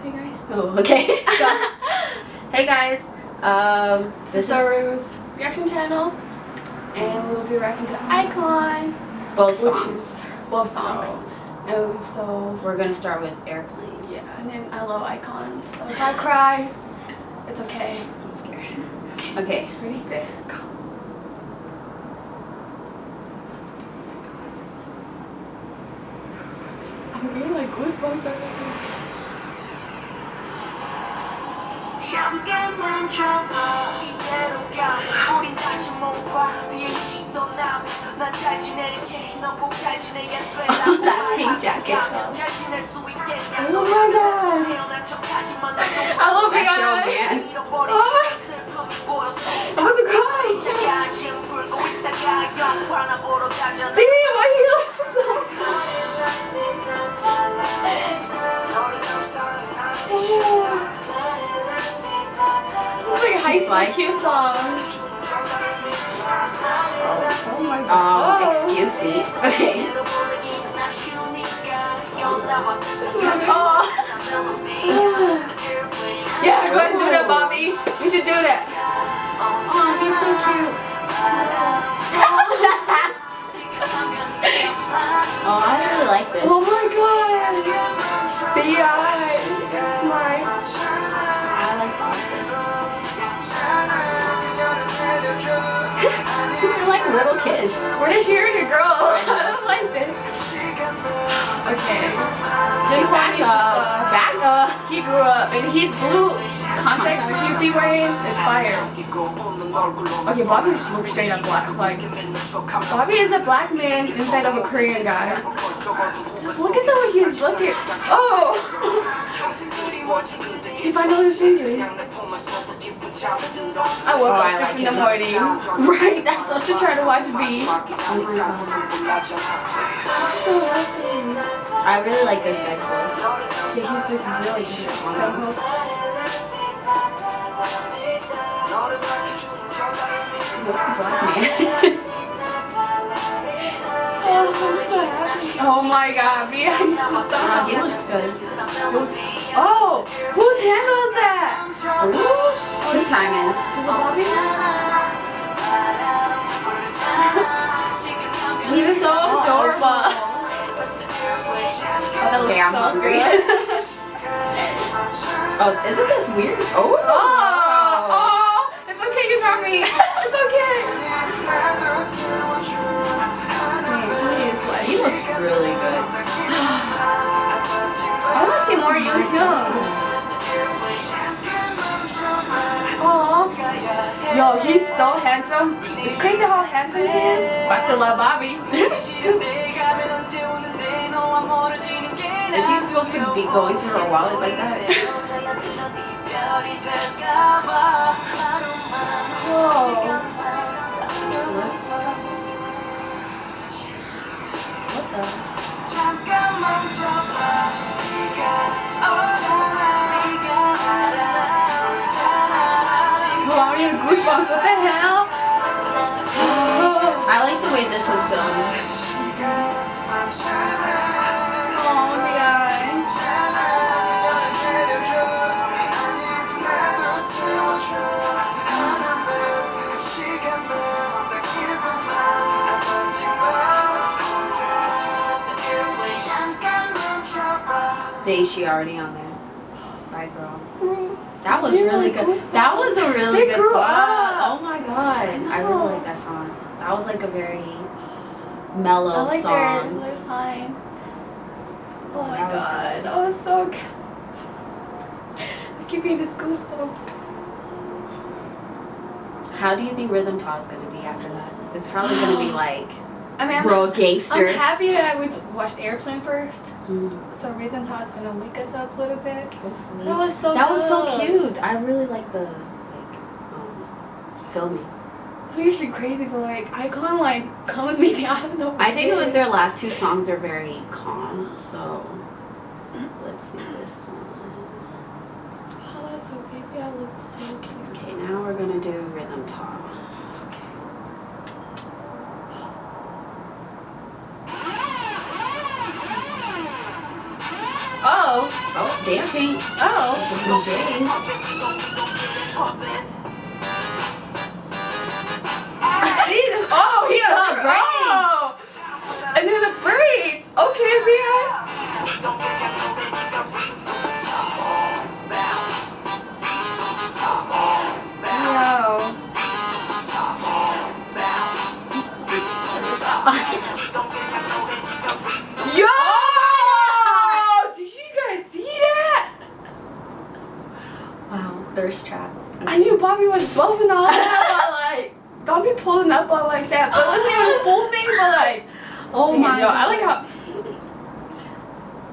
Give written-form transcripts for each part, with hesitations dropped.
Hey guys. Oh, okay. Hey guys. This is SooRuu's reaction channel, and we'll be reacting to iKON. both songs. Both songs. So We're gonna start with Airplane. yeah, and then I love iKON. So if I cry, it's okay. I'm scared. Okay. Ready? Okay. Go. I'm getting like goosebumps already. 잠깐 멈춰봐 이대로 가면 우린 다시 못 봐 비행기 떠나면 난 잘 지낼게 넌 꼭 잘 지내야 돼 That pink jacket. 잘 지낼 수 있겠냐 Oh my god. 태어난 척하지만 난 I love you That's so guys. bad. 잃어버린 Oh. 슬픔이 보였어 I'm about to cry. 이따가 짐 풀고 있다가 영화나 보러 가잖아 Damn, why you look so It's like a high school cute song. Oh my god. Excuse me. Okay. Oh. Yeah, go ahead and do that, Bobby. We should do that. Oh, he's so cute. Oh, I really like this. Oh my god. The eyes. My. I like Austin. They're like little kids. We're just here to grow. I don't like this. Okay. Back up. Back up. He grew up and he's blue contacts which you see wearing is fire. Okay, Bobby looks straight up black. Like Bobby is a black man instead of a Korean guy. Just look at the way he's looking. Oh! If I know his fingers. I woke up I 6 like in the it. morning. Right, that's what to try to watch B. Oh my god. I really like this guy's voice. Yeah, he's like really good. Oh my god, B. He looks good. Oh, whose hand was that? Ooh, two timing. He's so adorable. Okay, I'm hungry. Oh, isn't this weird? Oh, oh, it's okay, you got me. It's okay. He looks really good. I want to see more Yoon. Oh, yo, he's so handsome. It's crazy how handsome he is. I still love Bobby. Is he supposed to be going through her wallet like that? Whoa. What the? Wow, you have goosebumps. What the hell? I like the way this was filmed. Oh, the eyes. She already on there. Bye, girl. That was They really really good. goosebumps. That was a really They good grew song. up. Oh my god. I really like that song. That was like a very mellow I like song. their sign. Oh my That was god, good. that was so good. I keep getting these goosebumps. How do you think Rhythm Ta is gonna be after that? It's probably gonna be like I mean, real gangster. I'm happy that we watched Airplane first. Mm. So Rhythm Ta is gonna wake us up a little bit. Hopefully. That was so That was so good. cute. I really like the filming. I'm usually crazy, but like iKON like calms me down. The I think it was their last two songs are very calm. So let's do this one. Oh, that's so baby. That looks so cute. Okay, now we're gonna do Rhythm Ta. Oh, Oh, dancing. Oh. DJs. See? Oh, he has Oh, braids. Oh. And then the braids. Okay, Bia. Wow. Yo! Did you guys see that? Wow, thirst trap. I knew Bobby was bumping all that, but like, don't be pulling up on like that. But it wasn't even a full thing, but like, Oh damn, my yo, god. I like how,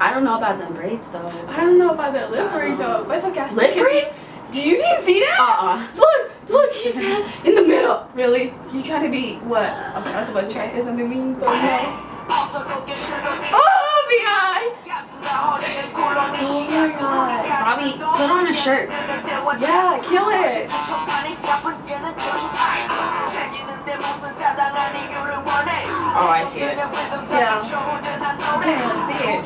I don't know about them braids though. I don't know about that lip ring though, but it's okay. Lip ring? Didn't see that? Look, he's in the middle. Really? You trying to be what? Okay, I was about to try to say something mean, but no. Oh, B.I. Oh my god. Bobby, put on a shirt. Yeah, kill it. Oh, I see it. Yeah. Okay, let's see it.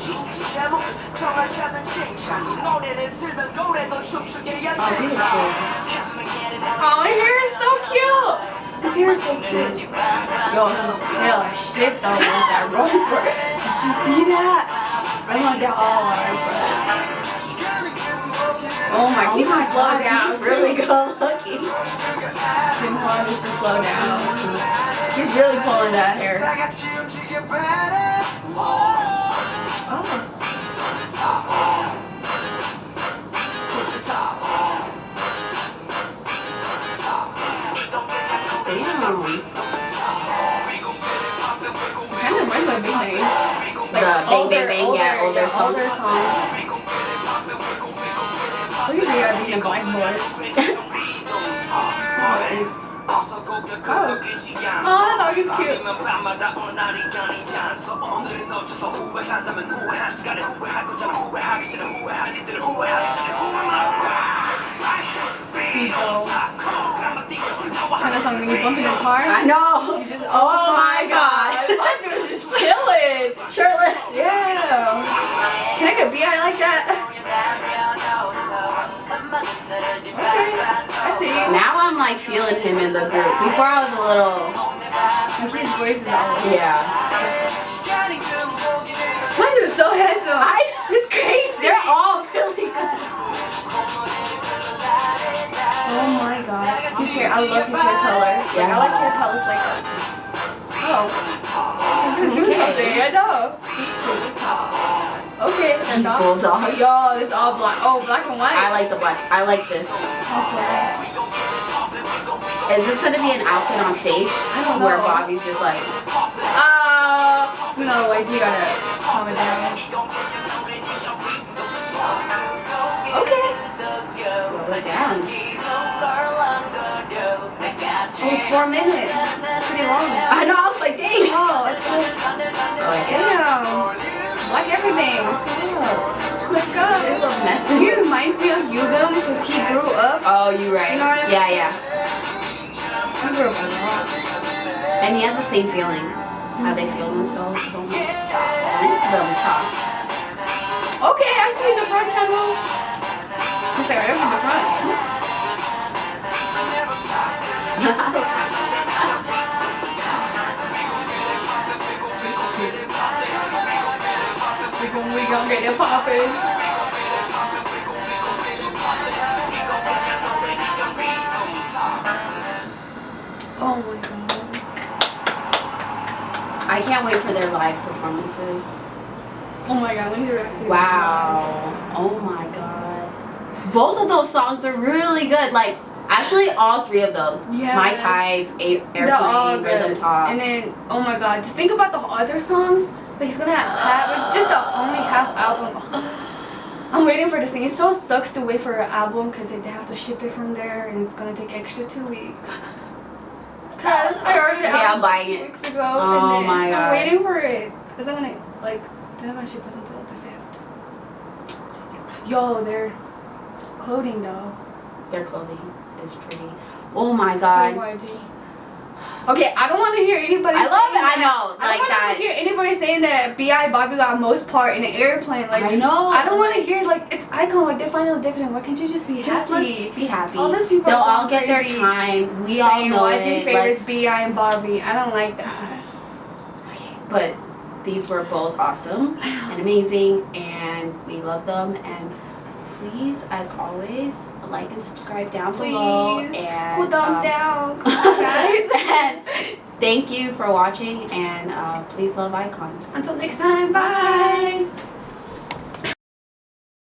Oh, my hair is so cute. His hair is so cute. Yo, hell shit though with that roper. Did you see that? Oh my god. Oh my god. He's slow down. He's really good looking. Tim Hart needs to slow down. He's really pulling that hair. Kind of reminds me of Big Bang. The Bang Bang Bang, yeah, older song. Older song. Look at the being a black boy. Oh, that dog is cute. Kind of song when you bump in the car. I know. Oh my god. That dude is just chilling. Shirtless. Yeah. Can I get B.I. like that? Okay. I see. Now I'm like feeling him in the group. Before I was a little. His voice is all. Yeah. My dude's so handsome. It's crazy. They're all really good. Oh my god. His hair, I love his hair color. Like, I like hair colors like that. Oh. He's doing something. I know. Okay. He's bulldog. Yo, it's all black. Oh, black and white. I like the black. I like this. Is this gonna be an outfit on stage? I don't know. Where Bobby's just like. No, like you gotta calm it down. Okay. Slow it down. Oh, 4 minutes. Pretty long. I know. I was like, dang. Oh, it's like, damn. Like everything. Oh my god. It's a mess. He reminds me of Yugam because he grew up. Oh, you right. You know what I mean? Yeah, yeah. He grew up a lot. And he has the same feeling. How they feel themselves so much. Them talk. Okay, I see the front channel. He's like, right up in the front. We gon' get it poppin'. Oh my god. I can't wait for their live performances. Oh my god, when you react to it. Wow. Oh my god. Both of those songs are really good. Like, actually, all three of those. Yeah. My Type, They're all Airplane, good. Rhythm Talk. And then, oh my god, just think about the other songs that he's gonna have. It's just the only half album. I'm waiting for this thing. It so sucks to wait for an album because they have to ship it from there and it's gonna take extra 2 weeks. Cause I ordered it I'm buying 2 it. weeks ago Oh and then my god. I'm waiting for it. Cause I'm gonna they're not gonna ship us until the 5th. Yo, their clothing though. Their clothing is pretty. Oh my god. FIYG. Okay, I don't want to hear anybody. I love it. saying I know, I like don't that. want to hear anybody saying that B.I. Bobby got most part in an airplane. Like I know. I don't want to hear like it's iKON. Like they're finally dividend. Why can't you just be happy? Just let's be happy. All those people They'll are all get their crazy. time. We all know watching it. favorites B.I. and Bobby. I don't like that. Okay, but these were both awesome and amazing, and we love them. And please, as always, like and subscribe down below. And cool thumbs down. Come on, guys. and thank you for watching, and please love iKON. Until next time. Bye.